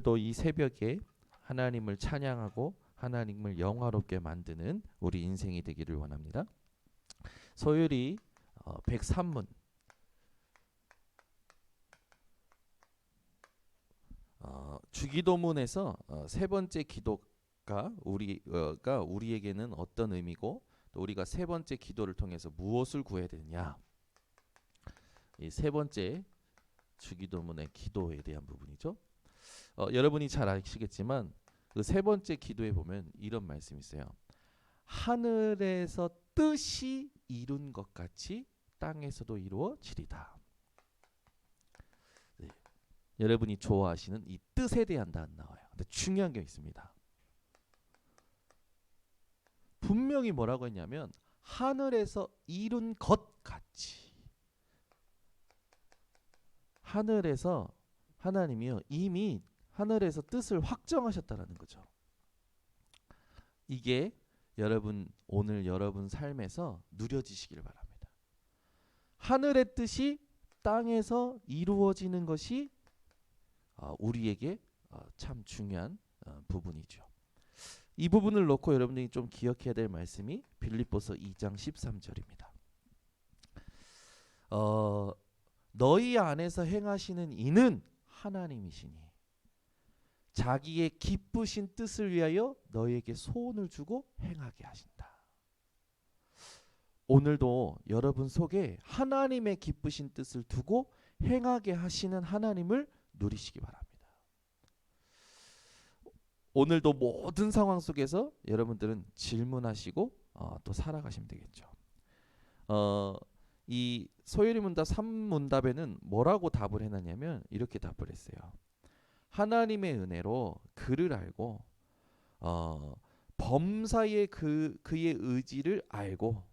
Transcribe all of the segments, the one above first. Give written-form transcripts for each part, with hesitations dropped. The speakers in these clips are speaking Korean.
또 이 새벽에 하나님을 찬양하고 하나님을 영화롭게 만드는 우리 인생이 되기를 원합니다. 소율이 103문 주기도문에서 세 번째 기도가 우리에게는 어떤 의미고 또 우리가 세 번째 기도를 통해서 무엇을 구해야 되느냐, 이 세 번째 주기도문의 기도에 대한 부분이죠. 여러분이 잘 아시겠지만 그 세 번째 기도에 보면 이런 말씀이 있어요. 하늘에서 뜻이 이룬 것 같이 땅에서도 이루어지리다. 네. 여러분이 좋아하시는 이 뜻에 대한 단어 나와요. 근데 중요한 게 있습니다. 분명히 뭐라고 했냐면 하늘에서 이룬 것 같이. 하늘에서 하나님이요 이미 하늘에서 뜻을 확정하셨다라는 거죠. 이게 오늘 여러분 삶에서 누려지시길 바랍니다. 하늘의 뜻이 땅에서 이루어지는 것이 우리에게 참 중요한 부분이죠. 이 부분을 놓고 여러분들이 좀 기억해야 될 말씀이 빌립보서 2장 13절입니다. 너희 안에서 행하시는 이는 하나님이시니 자기의 기쁘신 뜻을 위하여 너희에게 소원을 주고 행하게 하신다. 오늘도 여러분 속에 하나님의 기쁘신 뜻을 두고 행하게 하시는 하나님을 누리시기 바랍니다. 오늘도 모든 상황 속에서 여러분들은 질문하시고 또 살아가시면 되겠죠. 이 소율이 문답 3문답에는 뭐라고 답을 해놨냐면 이렇게 답을 했어요. 하나님의 은혜로 그를 알고 범사의 그의 의지를 알고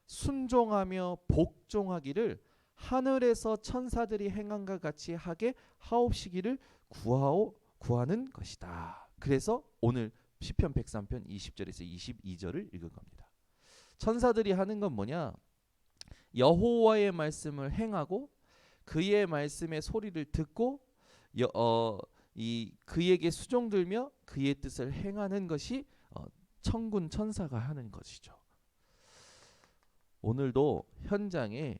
순종하며 복종하기를 하늘에서 천사들이 행한과 같이 하게 하옵시기를 구하는 것이다. 그래서 오늘 시편 103편 20절에서 22절을 읽은 겁니다. 천사들이 하는 건 뭐냐? 여호와의 말씀을 행하고 그의 말씀의 소리를 듣고 그에게 수종들며 그의 뜻을 행하는 것이 천군 천사가 하는 것이죠. 오늘도 현장에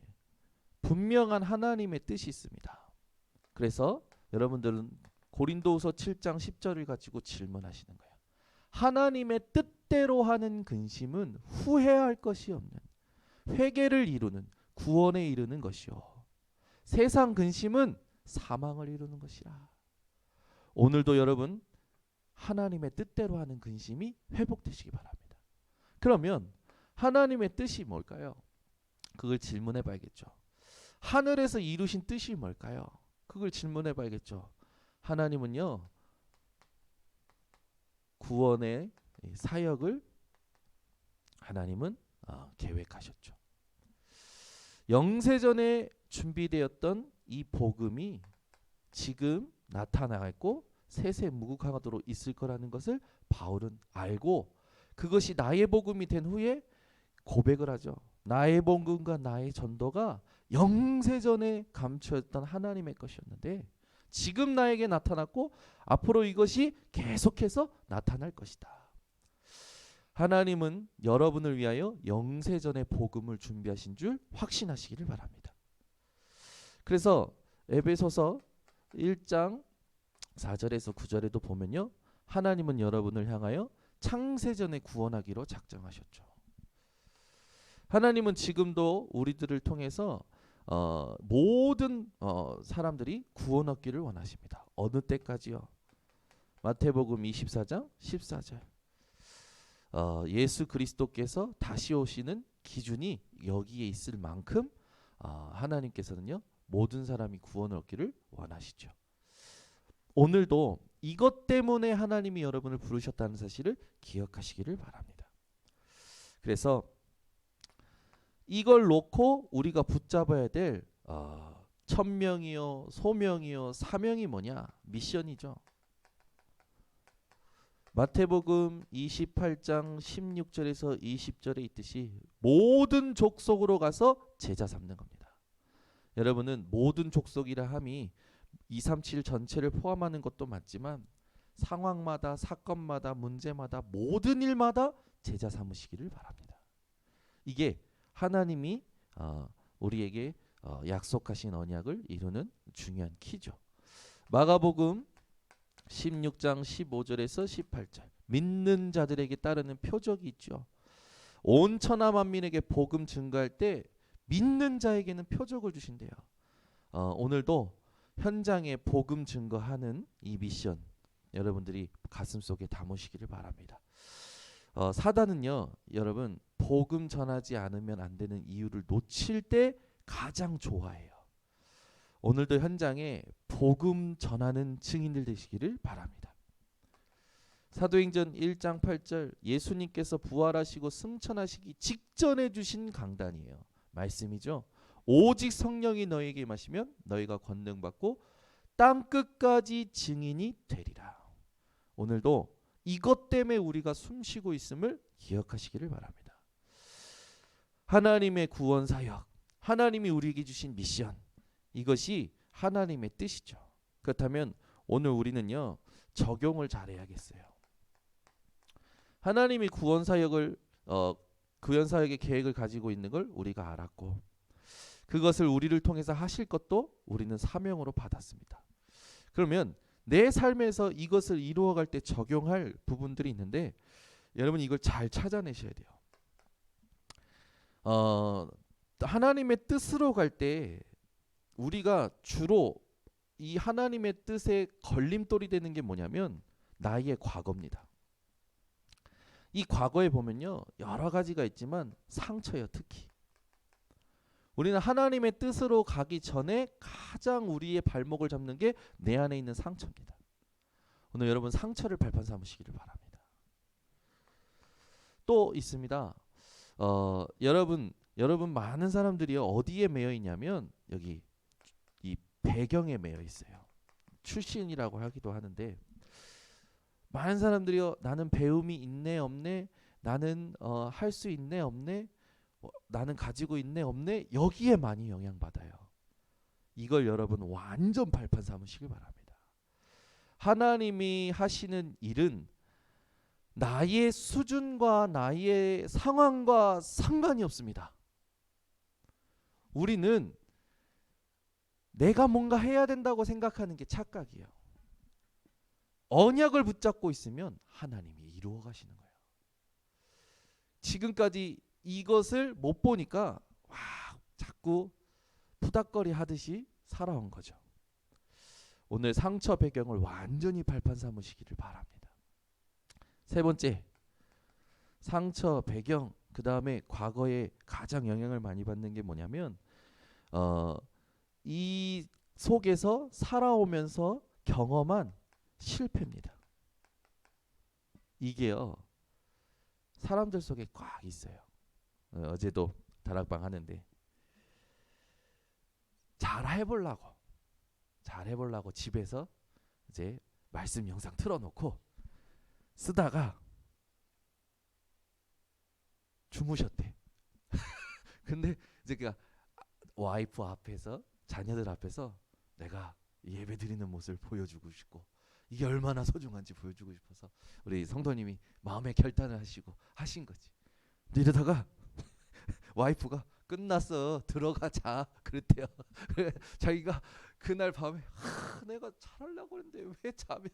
분명한 하나님의 뜻이 있습니다. 그래서 여러분들은 고린도후서 7장 10절을 가지고 질문하시는 거예요. 하나님의 뜻대로 하는 근심은 후회할 것이 없는 회개를 이루는 구원에 이르는 것이요 세상 근심은 사망을 이루는 것이라. 오늘도 여러분 하나님의 뜻대로 하는 근심이 회복되시기 바랍니다. 그러면 하나님의 뜻이 뭘까요? 그걸 질문해 봐야겠죠. 하늘에서 이루신 뜻이 뭘까요? 그걸 질문해 봐야겠죠. 하나님은요 구원의 사역을 하나님은 계획하셨죠. 영세전에 준비되었던 이 복음이 지금 나타나고 세세무궁하도록 있을 거라는 것을 바울은 알고 그것이 나의 복음이 된 후에 고백을 하죠. 나의 복음과 나의 전도가 영세전에 감추었던 하나님의 것이었는데 지금 나에게 나타났고 앞으로 이것이 계속해서 나타날 것이다. 하나님은 여러분을 위하여 영세전의 복음을 준비하신 줄 확신하시기를 바랍니다. 그래서 에베소서 1장 4절에서 9절에도 보면요. 하나님은 여러분을 향하여 창세전에 구원하기로 작정하셨죠. 하나님은 지금도 우리들을 통해서 모든 사람들이 구원 얻기를 원하십니다. 어느 때까지요? 마태복음 24장 14절. 예수 그리스도께서 다시 오시는 기준이 여기에 있을 만큼 하나님께서는요 모든 사람이 구원을 얻기를 원하시죠. 오늘도 이것 때문에 하나님이 여러분을 부르셨다는 사실을 기억하시기를 바랍니다. 그래서 이걸 놓고 우리가 붙잡아야 될 천명이요 소명이요 사명이 뭐냐? 미션이죠. 마태복음 28장 16절에서 20절에 있듯이 모든 족속으로 가서 제자 삼는 겁니다. 여러분은 모든 족속이라 함이 237 전체를 포함하는 것도 맞지만 상황마다 사건마다 문제마다 모든 일마다 제자 삼으시기를 바랍니다. 이게 하나님이 우리에게 약속하신 언약을 이루는 중요한 키죠. 마가복음 16장 15절에서 18절 믿는 자들에게 따르는 표적이 있죠. 온 천하 만민에게 복음 증거할 때 믿는 자에게는 표적을 주신대요. 오늘도 현장에 복음 증거하는 이 미션 여러분들이 가슴속에 담으시기를 바랍니다. 사단은요, 여러분 복음 전하지 않으면 안 되는 이유를 놓칠 때 가장 좋아해요. 오늘도 현장에 복음 전하는 증인들 되시기를 바랍니다. 사도행전 1장 8절 예수님께서 부활하시고 승천하시기 직전에 주신 강단이에요. 말씀이죠. 오직 성령이 너희에게 임하시면 너희가 권능 받고 땅 끝까지 증인이 되리라. 오늘도 이것 때문에 우리가 숨쉬고 있음을 기억하시기를 바랍니다. 하나님의 구원 사역, 하나님이 우리에게 주신 미션, 이것이 하나님의 뜻이죠. 그렇다면 오늘 우리는요, 적용을 잘해야겠어요. 하나님이 구원 사역의 계획을 가지고 있는 걸 우리가 알았고, 그것을 우리를 통해서 하실 것도 우리는 사명으로 받았습니다. 그러면 내 삶에서 이것을 이루어갈 때 적용할 부분들이 있는데, 여러분 이걸 잘 찾아내셔야 돼요. 하나님의 뜻으로 갈 때 우리가 주로 이 하나님의 뜻에 걸림돌이 되는 게 뭐냐면 나의 과거입니다. 이 과거에 보면요, 여러 가지가 있지만 상처예요. 특히 우리는 하나님의 뜻으로 가기 전에 가장 우리의 발목을 잡는 게 내 안에 있는 상처입니다. 오늘 여러분 상처를 발판 삼으시기를 바랍니다. 또 있습니다. 여러분 많은 사람들이 어디에 매여 있냐면 여기 이 배경에 매여 있어요. 출신이라고 하기도 하는데, 많은 사람들이요, 나는 배움이 있네 없네, 나는 할 수 있네 없네, 나는 가지고 있네 없네, 여기에 많이 영향받아요. 이걸 여러분 완전 발판 삼으시길 바랍니다. 하나님이 하시는 일은 나의 수준과 나의 상황과 상관이 없습니다. 우리는 내가 뭔가 해야 된다고 생각하는 게 착각이에요. 언약을 붙잡고 있으면 하나님이 이루어 가시는 거예요. 지금까지 이것을 못 보니까 자꾸 부닥거리 하듯이 살아온 거죠. 오늘 상처 배경을 완전히 발판 삼으시기를 바랍니다. 세 번째, 상처 배경, 그 다음에 과거에 가장 영향을 많이 받는 게 뭐냐면 이 속에서 살아오면서 경험한 실패입니다. 이게요, 사람들 속에 꽉 있어요. 어제도 다락방 하는데 잘 해보려고 집에서 이제 말씀 영상 틀어놓고 쓰다가 주무셨대. 근데 이제 그 와이프 앞에서, 자녀들 앞에서 내가 예배 드리는 모습을 보여주고 싶고 이게 얼마나 소중한지 보여주고 싶어서 우리 성도님이 마음의 결단을 하신 거지. 근데 이러다가 와이프가 끝났어, 들어가 자 그랬대요. 자기가 그날 밤에 내가 잘하려고 했는데 왜 잠이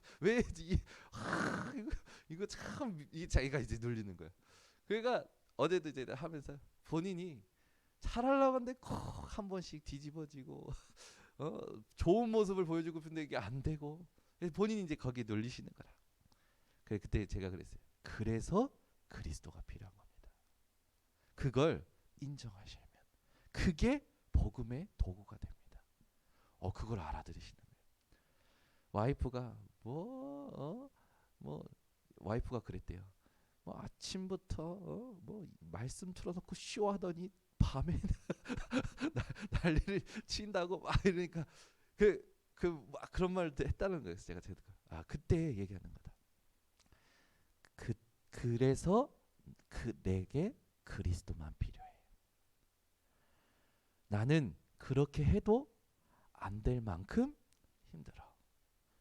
이거 참, 이 자기가 이제 눌리는 거야. 그러니까 어제도 이제 하면서 본인이 잘하려고 하는데 꼭 한 번씩 뒤집어지고 좋은 모습을 보여주고 싶은데 이게 안 되고, 본인이 이제 거기에 눌리시는 거라. 그때 제가 그랬어요. 그래서 그리스도가 필요한 겁니다. 그걸 인정하시면 그게 복음의 도구가 됩니다. 그걸 알아들으시는 거예요. 와이프가 와이프가 그랬대요. 아침부터 말씀 틀어놓고 쇼하더니 밤에 난리를 친다고 막 이러니까 그런 말도 했다는 거예요. 제가 그때 얘기하는 거다. 그래서 내게 그리스도만 필요해. 나는 그렇게 해도 안 될 만큼 힘들어.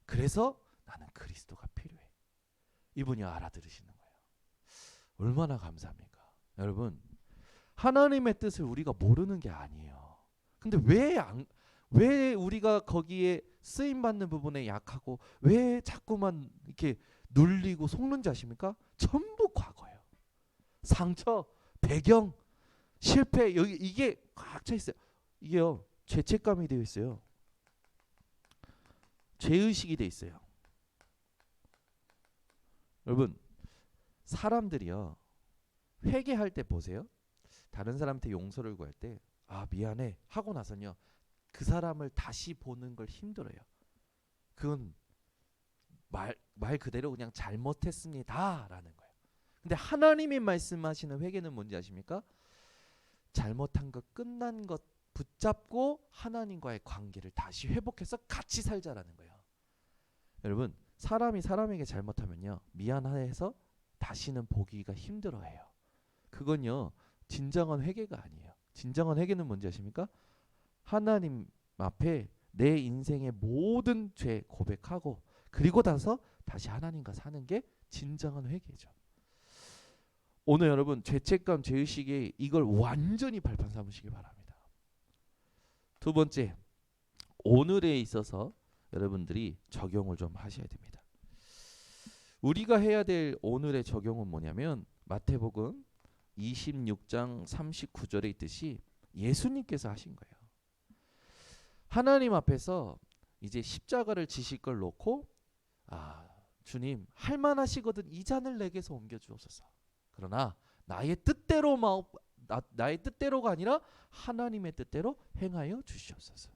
그래서 나는 그리스도가 필요해. 이분이 알아들으시는 거예요. 얼마나 감사합니까? 여러분, 하나님의 뜻을 우리가 모르는 게 아니에요. 근데 왜 우리가 거기에 쓰임 받는 부분에 약하고 왜 자꾸만 이렇게 눌리고 속는지 아십니까? 전부 과거예요. 상처, 배경, 실패, 여기 이게 꽉 차 있어요. 이게요, 죄책감이 되어 있어요. 죄의식이 되어 있어요. 여러분, 사람들이요, 회개할 때 보세요. 다른 사람한테 용서를 구할 때 아 미안해 하고 나서는요, 그 사람을 다시 보는 걸 힘들어요. 그건 말 그대로 그냥 잘못했습니다 라는 거예요. 근데 하나님이 말씀하시는 회개는 뭔지 아십니까? 잘못한 것, 끝난 것 붙잡고 하나님과의 관계를 다시 회복해서 같이 살자라는 거예요. 여러분, 사람이 사람에게 잘못하면요, 미안해서 다시는 보기가 힘들어해요. 그건요, 진정한 회개가 아니에요. 진정한 회개는 뭔지 아십니까? 하나님 앞에 내 인생의 모든 죄 고백하고 그리고 나서 다시 하나님과 사는 게 진정한 회개죠. 오늘 여러분, 죄책감, 죄의식에 이걸 완전히 발판 삼으시기 바랍니다. 두 번째, 오늘에 있어서 여러분들이 적용을 좀 하셔야 됩니다. 우리가 해야 될 오늘의 적용은 뭐냐면 마태복음 26장 39절에 있듯이 예수님께서 하신 거예요. 하나님 앞에서 이제 십자가를 지실 걸 놓고 주님 할만하시거든 이 잔을 내게서 옮겨 주옵소서. 그러나 나의 뜻대로가 아니라 하나님의 뜻대로 행하여 주시옵소서.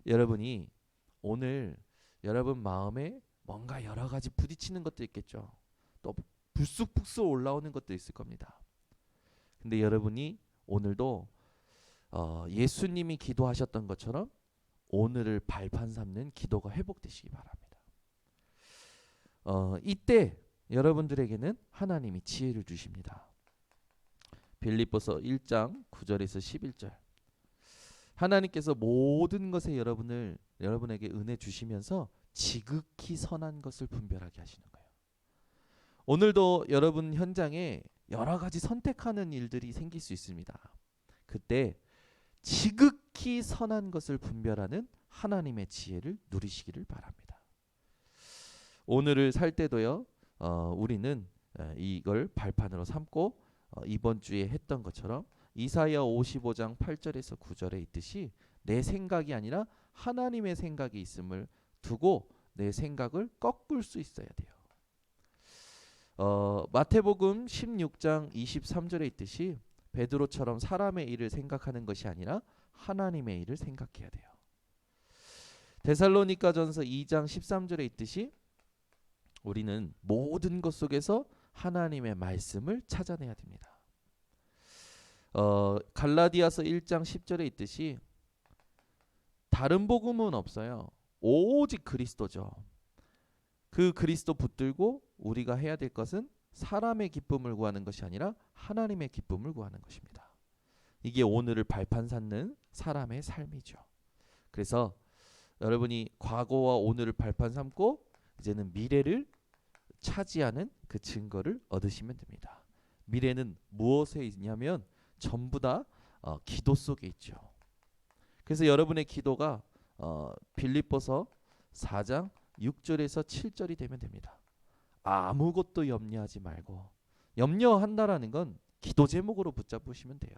여러분이 오늘 여러분 마음에 뭔가 여러 가지 부딪히는 것도 있겠죠. 또 불쑥불쑥 올라오는 것도 있을 겁니다. 근데 여러분이 오늘도 예수님이 기도하셨던 것처럼 오늘을 발판 삼는 기도가 회복되시기 바랍니다. 이때 여러분들에게는 하나님이 지혜를 주십니다. 빌립보서 1장 9절에서 11절. 하나님께서 모든 것에 여러분에게 은혜 주시면서 지극히 선한 것을 분별하게 하시는 거예요. 오늘도 여러분 현장에 여러 가지 선택하는 일들이 생길 수 있습니다. 그때 지극히 선한 것을 분별하는 하나님의 지혜를 누리시기를 바랍니다. 오늘을 살 때도요, 우리는 이걸 발판으로 삼고 이번 주에 했던 것처럼 이사야 55장 8절에서 9절에 있듯이 내 생각이 아니라 하나님의 생각이 있음을 두고 내 생각을 꺾을 수 있어야 돼요. 마태복음 16장 23절에 있듯이 베드로처럼 사람의 일을 생각하는 것이 아니라 하나님의 일을 생각해야 돼요. 데살로니가전서 2장 13절에 있듯이 우리는 모든 것 속에서 하나님의 말씀을 찾아내야 됩니다. 갈라디아서 1장 10절에 있듯이 다른 복음은 없어요. 오직 그리스도죠. 그 그리스도 붙들고 우리가 해야 될 것은 사람의 기쁨을 구하는 것이 아니라 하나님의 기쁨을 구하는 것입니다. 이게 오늘을 발판 삼는 사람의 삶이죠. 그래서 여러분이 과거와 오늘을 발판 삼고 이제는 미래를 차지하는 그 증거를 얻으시면 됩니다. 미래는 무엇에 있냐면 전부 다 기도 속에 있죠. 그래서 여러분의 기도가 빌립보서 4장 6절에서 7절이 되면 됩니다. 아무것도 염려하지 말고, 염려한다라는 건 기도 제목으로 붙잡으시면 돼요.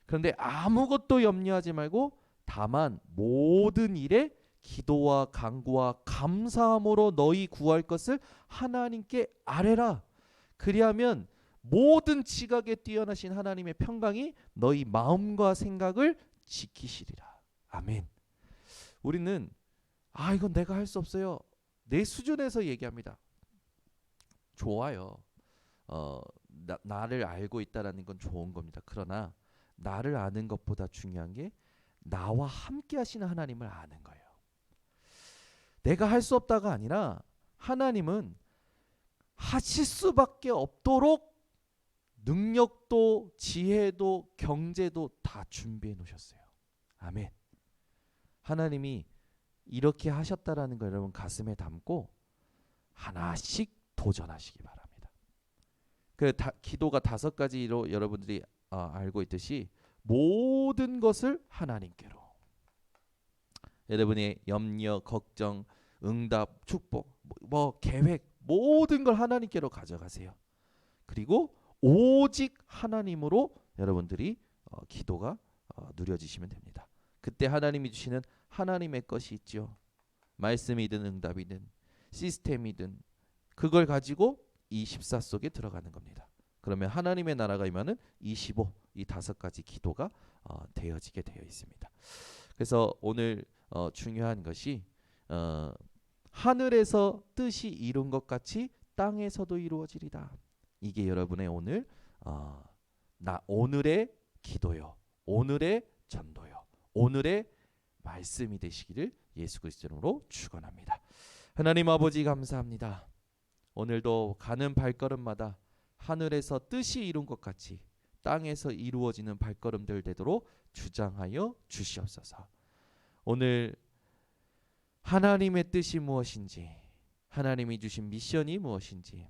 그런데 아무것도 염려하지 말고 다만 모든 일에 기도와 간구와 감사함으로 너희 구할 것을 하나님께 아뢰라. 그리하면 모든 지각에 뛰어나신 하나님의 평강이 너희 마음과 생각을 지키시리라. 아멘. 우리는 이건 내가 할 수 없어요. 내 수준에서 얘기합니다. 좋아요. 나를 알고 있다라는 건 좋은 겁니다. 그러나 나를 아는 것보다 중요한 게 나와 함께 하시는 하나님을 아는 거예요. 내가 할 수 없다가 아니라 하나님은 하실 수밖에 없도록 능력도 지혜도 경제도 다 준비해 놓으셨어요. 아멘. 하나님이 이렇게 하셨다라는 걸 여러분 가슴에 담고 하나씩 도전하시기 바랍니다. 기도가 5가지로 여러분들이 알고 있듯이 모든 것을 하나님께로, 여러분의 염려, 걱정, 응답, 축복, 계획 모든 걸 하나님께로 가져가세요. 그리고 오직 하나님으로 여러분들이 기도가 누려지시면 됩니다. 그때 하나님이 주시는 하나님의 것이 있죠. 말씀이든 응답이든 시스템이든 그걸 가지고 이 14 속에 들어가는 겁니다. 그러면 하나님의 나라가 임하는 25, 이 5가지 기도가 되어지게 되어 있습니다. 그래서 오늘 중요한 것이 하늘에서 뜻이 이룬 것 같이 땅에서도 이루어지리다. 이게 여러분의 오늘 오늘의 기도요, 오늘의 전도요, 오늘의 말씀이 되시기를 예수 그리스도로 축원합니다. 하나님 아버지 감사합니다. 오늘도 가는 발걸음마다 하늘에서 뜻이 이룬 것 같이 땅에서 이루어지는 발걸음들 되도록 주장하여 주시옵소서. 오늘 하나님의 뜻이 무엇인지, 하나님이 주신 미션이 무엇인지,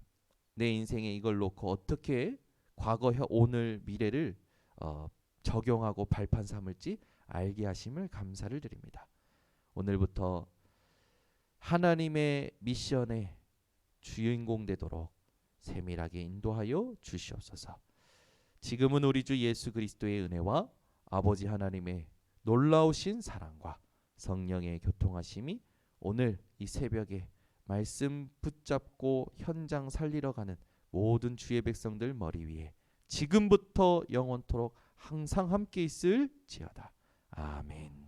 내 인생에 이걸 놓고 어떻게 과거, 오늘, 미래를 적용하고 발판 삼을지 알게 하심을 감사를 드립니다. 오늘부터 하나님의 미션의 주인공 되도록 세밀하게 인도하여 주시옵소서. 지금은 우리 주 예수 그리스도의 은혜와 아버지 하나님의 놀라우신 사랑과 성령의 교통하심이 오늘 이 새벽에 말씀 붙잡고 현장 살리러 가는 모든 주의 백성들 머리 위에 지금부터 영원토록 항상 함께 있을지어다. 아멘.